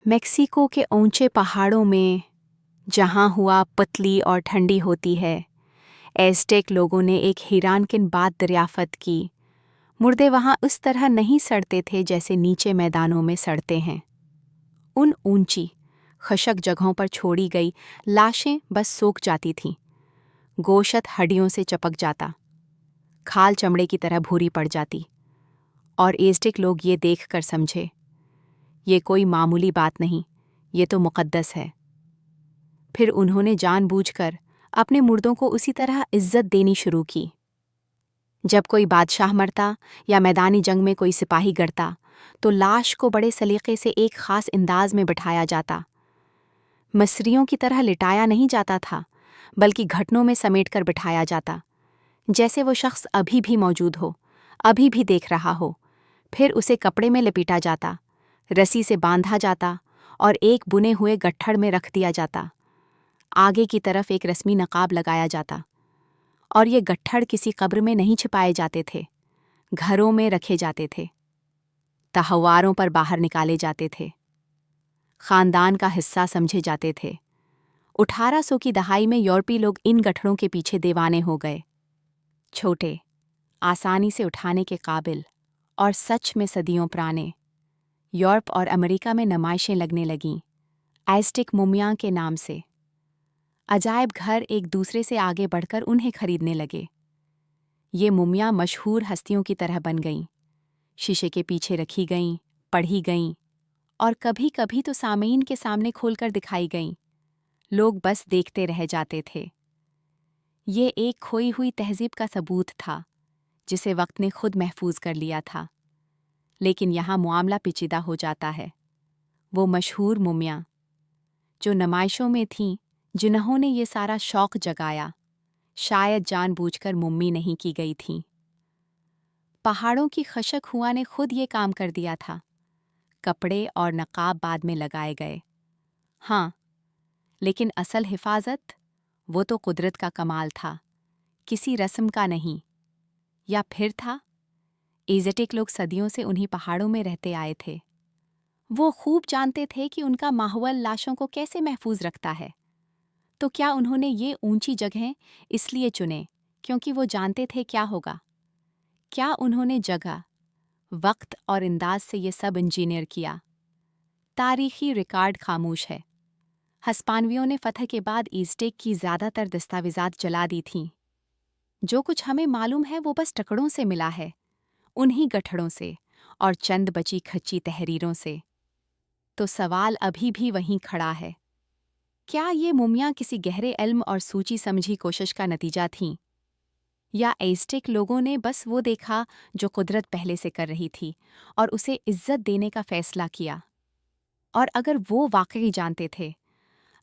Mexico के ऊंचे पहाड़ों में, जहां हुआ पतली और ठंडी होती है, एज़टेक लोगों ने एक हैरानकुन बात दरियाफ्त की। मुर्दे वहां उस तरह नहीं सड़ते थे जैसे नीचे मैदानों में सड़ते हैं। उन ऊंची, खशक जगहों पर छोड़ी गई लाशें बस सूख जाती थीं। गोश्त हड्डियों से चपक जाता, खाल चमड़े की तरह भूरी पड़ जाती, और एज़टेक लोग ये देखकर समझे, ये कोई मामूली बात नहीं, ये तो मुक़द्दस है। फिर उन्होंने जानबूझकर अपने मुर्दों को उसी तरह इज्जत देनी शुरू की। जब कोई बादशाह मरता या मैदानी जंग में कोई सिपाही गड़ता, तो लाश को बड़े सलीके से एक ख़ास अंदाज में बिठाया जाता। मसरियों की तरह लिटाया नहीं जाता था, बल्कि घटनों में समेटकर बिठाया जाता, जैसे वो शख्स अभी भी मौजूद हो, अभी भी देख रहा हो। फिर उसे कपड़े में लपेटा जाता, रस्सी से बांधा जाता और एक बुने हुए गट्ठड़ में रख दिया जाता। आगे की तरफ एक रस्मी नकाब लगाया जाता, और ये गट्ठड़ किसी कब्र में नहीं छिपाए जाते थे, घरों में रखे जाते थे, तहवारों पर बाहर निकाले जाते थे, खानदान का हिस्सा समझे जाते थे। 1800 की दहाई में यूरोपी लोग इन गट्ठड़ों के पीछे दीवाने हो गए। छोटे, आसानी से उठाने के काबिल और सच में सदियों पुराने, यूरोप और अमेरिका में नुमाइशें लगने लगीं, एज़टेक मुमिया के नाम से। अजायब घर एक दूसरे से आगे बढ़कर उन्हें खरीदने लगे। ये मुमिया मशहूर हस्तियों की तरह बन गईं, शीशे के पीछे रखी गईं, पढ़ी गईं, और कभी कभी तो सामईन के सामने खोलकर दिखाई गईं। लोग बस देखते रह जाते थे। ये एक खोई हुई तहजीब का सबूत था, जिसे वक्त ने खुद महफूज कर लिया था। लेकिन यहाँ मामला पेचीदा हो जाता है। वो मशहूर मुमिया, जो नुमाइशों में थीं, जिन्होंने ये सारा शौक जगाया, शायद जानबूझकर मुम्मी नहीं की गई थीं। पहाड़ों की खशक हुआ ने खुद ये काम कर दिया था। कपड़े और नकाब बाद में लगाए गए, हाँ, लेकिन असल हिफाजत, वो तो कुदरत का कमाल था, किसी रस्म का नहीं। या फिर था, एज़टेक लोग सदियों से उन्हीं पहाड़ों में रहते आए थे। वो खूब जानते थे कि उनका माहौल लाशों को कैसे महफूज रखता है। तो क्या उन्होंने ये ऊंची जगहें इसलिए चुने क्योंकि वो जानते थे क्या होगा? क्या उन्होंने जगह, वक्त और अंदाज से ये सब इंजीनियर किया? तारीखी रिकॉर्ड खामोश है। हस्पानवियों ने फतह के बाद एज़टेक की ज़्यादातर दस्तावेज़ात जला दी थीं। जो कुछ हमें मालूम है वो बस टुकड़ों से मिला है, उन्हीं गठड़ों से और चंद बची खच्ची तहरीरों से। तो सवाल अभी भी वहीं खड़ा है, क्या ये मुमिया किसी गहरे इल्म और सूची समझी कोशिश का नतीजा थीं? या एज़टेक लोगों ने बस वो देखा जो कुदरत पहले से कर रही थी और उसे इज्जत देने का फैसला किया? और अगर वो वाकई जानते थे,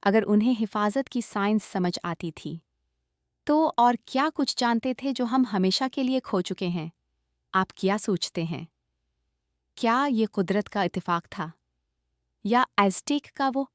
अगर उन्हें हिफाजत की साइंस समझ आती थी, तो और क्या कुछ जानते थे जो हम हमेशा के लिए खो चुके हैं? आप क्या सोचते हैं? क्या ये कुदरत का इत्तेफाक था, या एज़टेक का वो